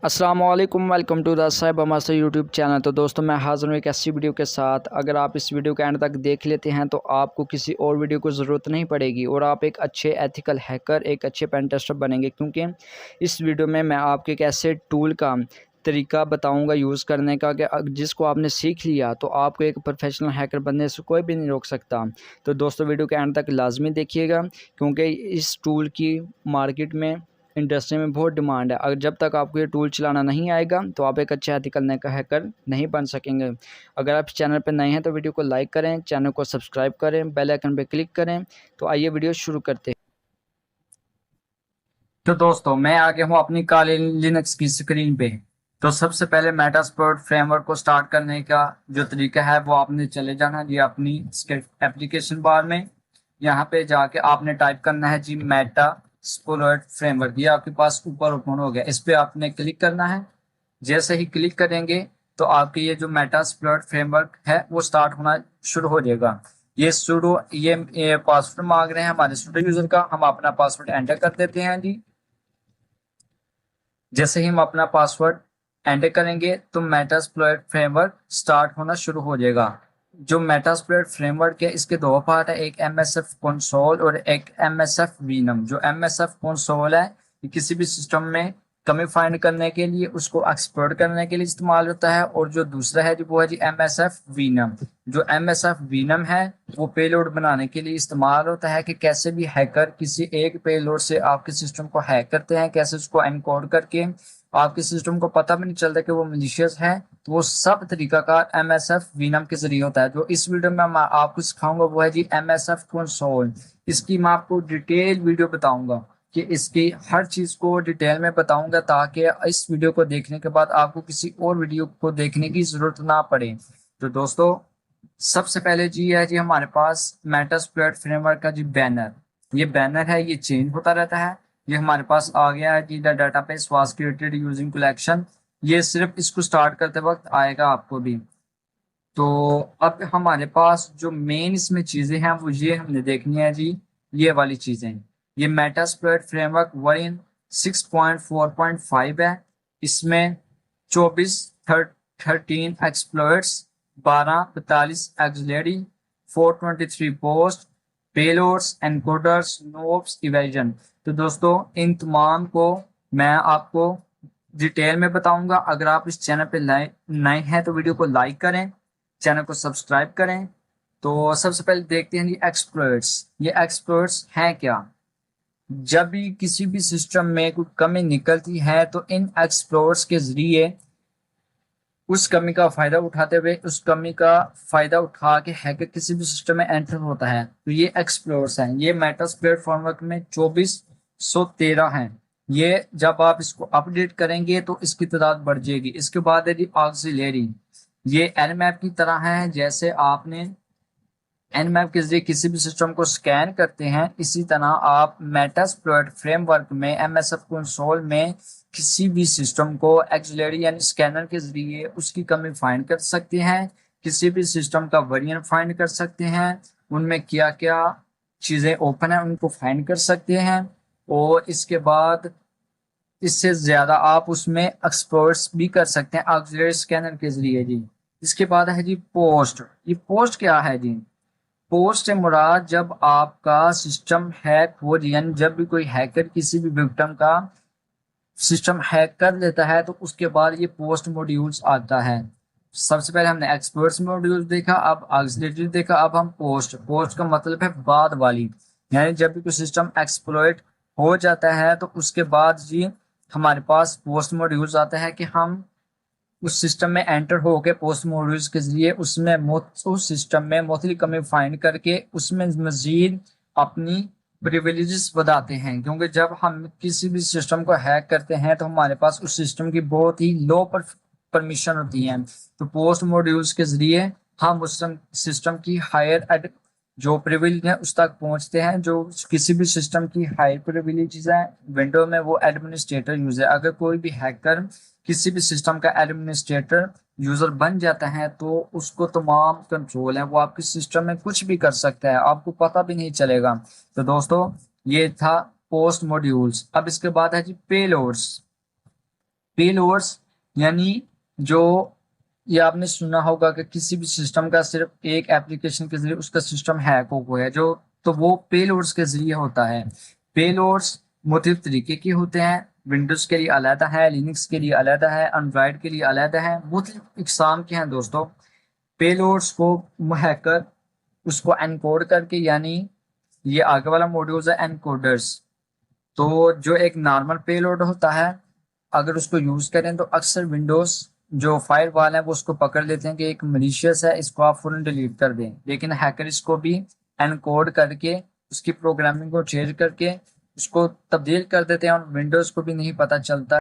अस्सलाम वालेकुम, welcome to the साहिबा मास्टर यूट्यूब चैनल। तो दोस्तों मैं हाज़िर हूँ एक ऐसी वीडियो के साथ। अगर आप इस वीडियो के एंड तक देख लेते हैं तो आपको किसी और वीडियो को ज़रूरत नहीं पड़ेगी और आप एक अच्छे एथिकल हैकर, एक अच्छे पेन टेस्टर बनेंगे। क्योंकि इस वीडियो में मैं आपको एक ऐसे टूल का तरीका बताऊंगा यूज़ करने का कि जिसको आपने सीख लिया तो आपको एक प्रोफेशनल हैकर बनने से कोई भी नहीं रोक सकता। तो दोस्तों वीडियो के एंड तक लाजमी देखिएगा, क्योंकि इस टूल की मार्केट में, इंडस्ट्री में बहुत डिमांड है। अगर जब तक आपको ये टूल चलाना नहीं आएगा तो आप एक अच्छे एथिकल हैकर नहीं बन सकेंगे। अगर आप चैनल पर नए हैं तो वीडियो को लाइक करें, चैनल को सब्सक्राइब करें, बेल आइकन पर क्लिक करें। तो आइए वीडियो शुरू करते हैं। तो दोस्तों मैं आ गया हूँ अपनी काली लिनक्स की स्क्रीन पे। तो सबसे पहले मेटास्प्लॉइट फ्रेमवर्क को स्टार्ट करने का जो तरीका है वो आपने चले जाना जी अपनी एप्लीकेशन बार में। यहाँ पे जाके आपने टाइप करना है जी मेटास्प्लॉइट फ्रेमवर्क। ये आपके पास ऊपर ओपन हो गया, इस पे आपने क्लिक करना है। जैसे ही क्लिक करेंगे तो आपके ये जो मेटास्प्लॉइट फ्रेमवर्क है वो स्टार्ट होना शुरू हो जाएगा। ये पासवर्ड मांग रहे हैं हमारे स्टूडेंट यूजर का, हम अपना पासवर्ड एंटर कर देते हैं जी। जैसे ही हम अपना पासवर्ड एंटर करेंगे तो मेटास्प्लॉइट फ्रेमवर्क स्टार्ट होना शुरू हो जाएगा। जो मेटास्प्लॉइट फ्रेमवर्क है इसके दो पार्ट है, एक एमएसएफ कंसोल और एक एमएसएफ वीनम। जो एमएसएफ कंसोल है ये किसी भी सिस्टम में कमी फाइंड करने के लिए, उसको एक्सप्लोर करने के लिए इस्तेमाल होता है। और जो दूसरा है जो वो है जी एमएसएफ वीनम। जो एमएसएफ वीनम है वो पेलोड बनाने के लिए इस्तेमाल होता है कि कैसे भी हैकर किसी एक पेलोड से आपके सिस्टम को हैक करते हैं, कैसे उसको एनकोड करके आपके सिस्टम को पता भी नहीं चलता कि वो मलिशियस है। तो वो सब तरीकाकार एमएसएफ वीनम के जरिए होता है। जो इस वीडियो में मैं आपको सिखाऊंगा वो है जी एमएसएफ कंसोल। इसकी मैं आपको डिटेल वीडियो बताऊंगा कि इसकी हर चीज को डिटेल में बताऊंगा, ताकि इस वीडियो को देखने के बाद आपको किसी और वीडियो को देखने की जरूरत ना पड़े। तो दोस्तों सबसे पहले जी है जी हमारे पास मेटास्प्लॉइट फ्रेमवर्क का जी बैनर। ये बैनर है, ये चेंज होता रहता है। ये हमारे पास आ गया है जी the database was created using collection. ये सिर्फ इसको स्टार्ट करते वक्त आएगा आपको भी। तो अब हमारे पास जो मेन इसमें चीजें हैं वो ये हमने देखनी है जी, ये वाली चीजें। ये मेटास्प्लॉइट फ्रेमवर्क वर्जन 6.4.5 है। इसमें 24 13 exploits, 12 45 एक्सलेरी, 423 post, payloads, encoders, knobs, evasion. तो दोस्तों इन तमाम को मैं आपको डिटेल में बताऊंगा। अगर आप इस चैनल पे नए हैं तो वीडियो को लाइक करें, चैनल को सब्सक्राइब करें। तो सबसे पहले देखते हैं जी एक्सप्लॉइट्स। ये एक्सप्लॉइट्स हैं क्या? जब भी किसी भी सिस्टम में कोई कमी निकलती है तो इन एक्सप्लॉइट्स के जरिए उस कमी का फायदा उठाते हुए, उस कमी का फायदा उठा के हैकर किसी भी सिस्टम में एंटर होता है। तो ये एक्सप्लोर्स हैं। ये मेटास्प्लॉइट फ्रेमवर्क में 2413 हैं। ये जब आप इसको अपडेट करेंगे तो इसकी तादाद बढ़ जाएगी। इसके बाद है जी ऑक्सिलरी। ये एनमैप की तरह है। जैसे आपने एनमैप के जरिए किसी भी सिस्टम को स्कैन करते हैं, इसी तरह आप मेटास्प्लॉइट फ्रेमवर्क में एमएसएफ कंसोल में किसी भी सिस्टम को एक्सिलरी यानी स्कैनर के जरिए उसकी कमी फाइंड कर सकते हैं। किसी भी सिस्टम का वेरिएंट फाइंड कर सकते हैं, उनमें क्या क्या चीजें ओपन है उनको फाइंड कर सकते हैं। और इसके बाद इससे ज्यादा आप उसमें एक्सप्लोर्स भी कर सकते हैं ऑक्सिलरी स्कैनर के जरिए जी। इसके बाद है जी पोस्ट। ये पोस्ट क्या है जी? पोस्ट से मुराद जब आपका सिस्टम हैक हो, यानी जब भी कोई हैकर किसी भी विक्टिम का सिस्टम हैक कर लेता है तो उसके बाद ये पोस्ट मॉड्यूल्स आता है। सबसे पहले हमने एक्सपर्ट्स मॉड्यूल्स देखा, अब ऑक्सिलरी देखा, अब हम पोस्ट। पोस्ट का मतलब है बाद वाली, यानी जब भी कोई सिस्टम एक्सप्लॉइट हो जाता है तो उसके बाद जी हमारे पास पोस्ट मॉड्यूल्स आता है कि हम उस सिस्टम में एंटर होके पोस्ट मॉड्यूल्स के जरिए उसमें उस सिस्टम में मुख्तलिफ कमी फाइंड करके उसमें मजीद अपनी प्रिविलेजेस बताते हैं। क्योंकि जब हम किसी भी सिस्टम को हैक करते हैं तो हमारे पास उस सिस्टम की बहुत ही लो परमिशन होती है। तो पोस्ट मॉड्यूल्स के जरिए हम उस सिस्टम की हायर जो प्रिविलेज है उस तक पहुंचते हैं। जो किसी भी सिस्टम की हाई प्रिविलेजेस है विंडो में वो एडमिनिस्ट्रेटर यूज है। अगर कोई भी हैकर किसी भी सिस्टम का एडमिनिस्ट्रेटर यूजर बन जाता है तो उसको तमाम कंट्रोल है, वो आपके सिस्टम में कुछ भी कर सकता है, आपको पता भी नहीं चलेगा। तो दोस्तों ये था पोस्ट मॉड्यूल्स। अब इसके बाद है जी पेलोड्स। पेलोड्स यानी जो, ये आपने सुना होगा कि किसी भी सिस्टम का सिर्फ एक एप्लीकेशन के जरिए उसका सिस्टम हैक हो गया जो, तो वो पेलोड्स के जरिए होता है। पेलोड्स मुख्तलिफ तरीके के होते हैं, विंडोज के लिए अलहदा है, लिनक्स के लिए अलहदा है, एंड्रॉयड के लिए अलहदा है, मुख्तलिफ इकसाम के हैं दोस्तों। पेलोड्स को हैकर उसको एनकोड करके, यानी ये आगे वाला मॉड्यूल है एनकोडर्स, तो जो एक नॉर्मल पेलोड होता है अगर उसको यूज करें तो अक्सर विंडोज जो फायर वॉल है वो उसको पकड़ लेते हैं कि एक मलिशियस है, इसको आप फौरन डिलीट कर दें। लेकिन हैकर इसको भी एनकोड करके उसकी प्रोग्रामिंग को चेंज करके उसको तब्दील कर देते हैं और विंडोज को भी नहीं पता चलता।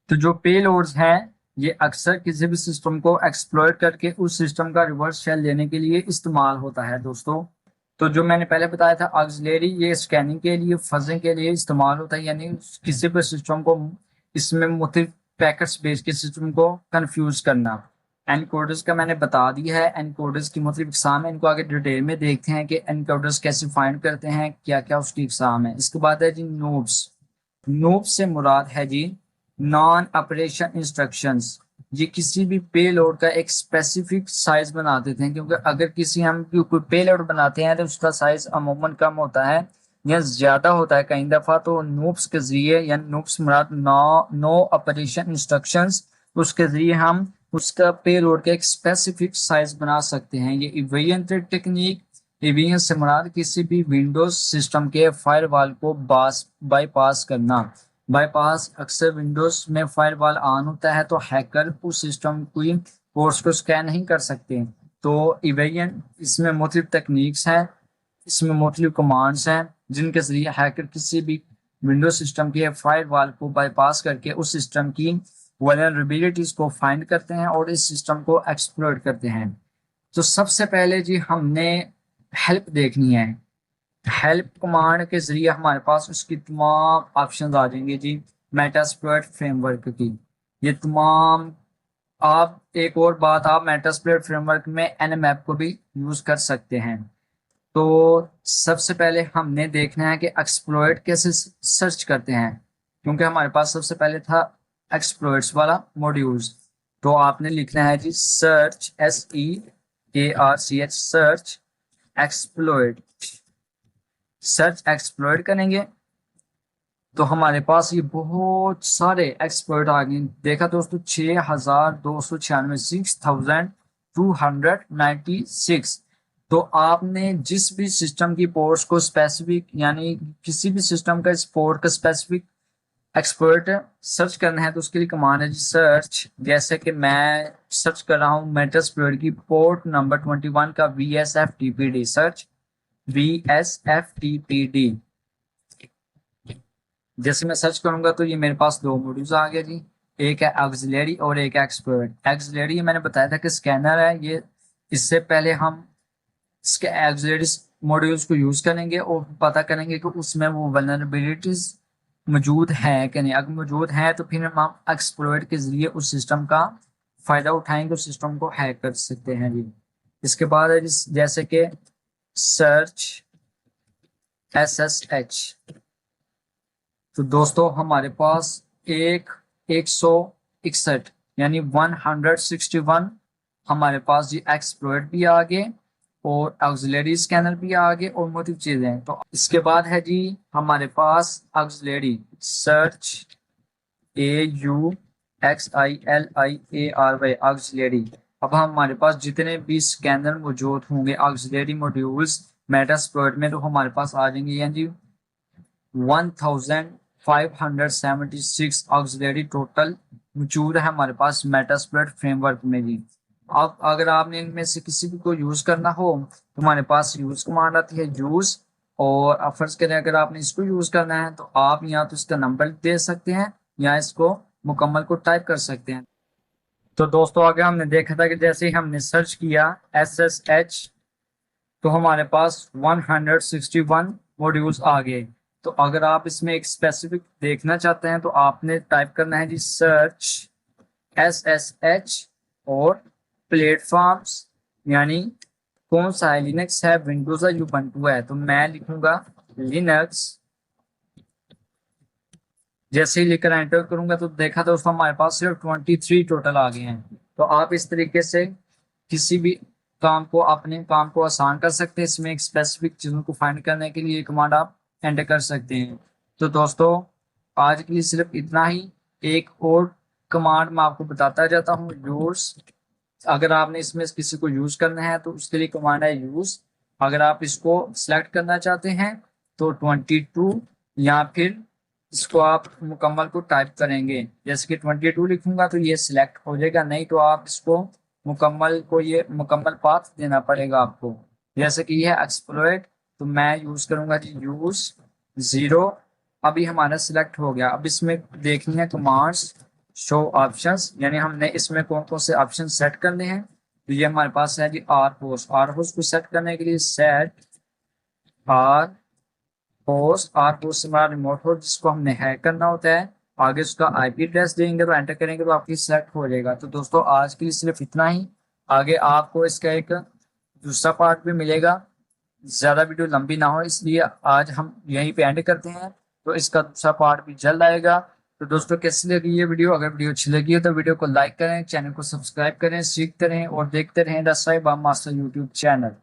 तो जो पेलोड्स हैं ये अक्सर किसी भी सिस्टम को एक्सप्लॉइट करके उस सिस्टम का रिवर्स शेल लेने के लिए इस्तेमाल होता है दोस्तों। तो जो मैंने पहले बताया था ऑक्सिलरी, ये स्कैनिंग के लिए, फजिंग के लिए इस्तेमाल होता है, यानी किसी भी सिस्टम को इसमें मुख्तलिफ पैकेट्स भेज के सिस्टम को कंफ्यूज करना। एनकोडर्स का मैंने बता दिया है, एनकोडर्स की मुख्तलिफ इकसाम है, इनको आगे डिटेल में देखते हैं कि एनकोडर्स कैसे फाइंड करते हैं, क्या क्या उसकी इकसाम है। इसके बाद है जी नोब्स। नोब्स से मुराद है जी नॉन ऑपरेशन इंस्ट्रक्शंस। ये किसी भी पेलोड का एक स्पेसिफिक साइज बना देते हैं, क्योंकि अगर किसी हम कोई पेलोड बनाते हैं तो उसका साइज अमूमन कम होता है या ज्यादा होता है कई दफा, तो नूप्स के जरिए, या नूप्स मुराद नो ऑपरेशन इंस्ट्रक्शंस, उसके जरिए हम उसका पेलोड का एक स्पेसिफिक साइज बना सकते हैं। ये इवेंट टेक्निक, इवेंट से मुराद किसी भी विंडोज सिस्टम के फायरवॉल को बाईपास करना। बाईपास, अक्सर विंडोज में फायरवॉल ऑन होता है तो हैकर उस सिस्टम की पोर्ट्स को स्कैन नहीं कर सकते। तो इवेंट, इसमें मुख्तलिफ टेक्निक्स हैं, इसमें मुख्तलिफ कमांड्स हैं जिनके जरिए हैकर किसी भी विंडोज सिस्टम के फायरवॉल को बाईपास करके उस सिस्टम की वल्नरेबिलिटीज को फाइंड करते हैं और इस सिस्टम को एक्सप्लॉइट करते हैं। तो सबसे पहले जी हमने हेल्प देखनी है। हेल्प कमांड के जरिए हमारे पास उसकी तमाम ऑप्शंस आ जाएंगे जी, मेटास्प्लॉइट फ्रेमवर्क की। ये तमाम, आप एक और बात, आप मेटास्प्लॉइट फ्रेमवर्क में एनएमएप को भी यूज कर सकते हैं। तो सबसे पहले हमने देखना है कि एक्सप्लॉइट कैसे सर्च करते हैं, क्योंकि हमारे पास सबसे पहले था एक्सप्लॉइट्स वाला मॉड्यूल्स। तो आपने लिखना है जी search, SEARCH, search exploit. Search exploit करेंगे तो हमारे पास ये बहुत सारे एक्सपर्ट आ गए। देखा दोस्तों, 6296, 6296। तो आपने जिस भी सिस्टम की पोर्ट्स को स्पेसिफिक, यानी किसी भी सिस्टम का इस पोर्ट का स्पेसिफिक एक्सपर्ट सर्च करना है तो उसके लिए कमांड है जी सर्च। जैसे कि मैं सर्च कर रहा हूँ मेटास्प्लॉइट की पोर्ट नंबर 21 का VSFTPD, सर्च VSFTPD। जैसे मैं सर्च करूंगा तो ये मेरे पास दो मॉड्यूल्स आ गया जी, एक है ऑक्सिलरी और एक है एक्सपर्ट। एक्सिलरी मैंने बताया था कि स्कैनर है ये, इससे पहले हम इसके एक्सिलरी मॉड्यूल्स को यूज करेंगे और पता करेंगे कि उसमें वो वल्नरेबिलिटीज मौजूद है कि नहीं। अगर मौजूद है तो फिर हम एक्सप्लॉइट के जरिए उस सिस्टम का फायदा उठाएंगे, उस सिस्टम को हैक कर सकते हैं जी। इसके बाद है जैसे कि सर्च SSH। तो दोस्तों हमारे पास एक 161 यानी 161 हमारे पास ये एक्सप्लॉइट भी आ गए और ऑक्सिलरी स्कैनर भी आ गए और मोटिव चीजें हैं। तो इसके बाद है जी हमारे पास ऑक्सिलरी सर्च AUXILIARY ऑक्सिलरी। अब हमारे पास जितने भी स्कैनर मौजूद होंगे ऑक्सिलरी मॉड्यूल्स मेटास्प्लॉइट में, तो हमारे पास आ जाएंगे यानी जी 1576 ऑक्सिलरी टोटल मौजूद है हमारे पास मेटास्प्लॉइट फ्रेमवर्क में जी। अब अगर आपने इनमें से किसी भी को यूज करना हो तो हमारे पास यूज कमांड आती है यूज, और अब फर्ज करें अगर आपने इसको यूज करना है तो आप या तो इसका नंबर दे सकते हैं या इसको मुकम्मल को टाइप कर सकते हैं। तो दोस्तों आगे हमने देखा था कि जैसे ही हमने सर्च किया SSH तो हमारे पास 161 मॉड्यूल्स आ गए। तो अगर आप इसमें एक स्पेसिफिक देखना चाहते हैं तो आपने टाइप करना है जी सर्च SSH और प्लेटफॉर्म्स, यानी कौन सा है, लिनक्स है, विंडोज है, यूबंटू है। तो मैं लिखूंगा लिनक्स जैसे ही लिखकर एंटर करूंगा तो देखा दोस्तों हमारे पास सिर्फ 23 टोटल आ गए हैं। तो आप इस तरीके से किसी भी काम को, अपने काम को आसान कर सकते हैं। इसमें एक स्पेसिफिक चीजों को फाइंड करने के लिए कमांड आप एंटर कर सकते हैं। तो दोस्तों आज के लिए सिर्फ इतना ही। एक और कमांड मैं आपको बताता जाता हूँ, यूज। अगर आपने इसमें किसी को यूज करना है तो उसके लिए कमांड है यूज। अगर आप इसको सिलेक्ट करना चाहते हैं तो 22, या फिर इसको आप मुकम्मल को टाइप करेंगे। जैसे कि 22 लिखूंगा तो ये सिलेक्ट हो जाएगा, नहीं तो आप इसको मुकम्मल को, ये मुकम्मल पाथ देना पड़ेगा आपको। जैसे कि ये एक्सप्लोइट, तो मैं यूज करूंगा जी यूज 0। अभी हमारा सिलेक्ट हो गया। अब इसमें देखनी है कमांड्स शो ऑप्शंस, यानी हमने इसमें कौन कौन से ऑप्शन सेट करने हैं। तो ये हमारे पास है जी आर होस्ट को सेट करने के लिए set R host. R host से हमारा रिमोट होस्ट जिसको हमने हैक करना होता है। आगे उसका आईपी एड्रेस देंगे तो एंटर करेंगे तो आपकी सेलेक्ट हो जाएगा। तो दोस्तों आज के लिए सिर्फ इतना ही। आगे आपको इसका एक दूसरा पार्ट भी मिलेगा, ज्यादा वीडियो लंबी ना हो इसलिए आज हम यहीं पे एंड करते हैं। तो इसका दूसरा पार्ट भी जल्द आएगा। तो दोस्तों कैसी लगी ये वीडियो? अगर वीडियो अच्छी लगी हो तो वीडियो को लाइक करें, चैनल को सब्सक्राइब करें, सीखते रहें और देखते रहें द साहिबा मास्टर यूट्यूब चैनल।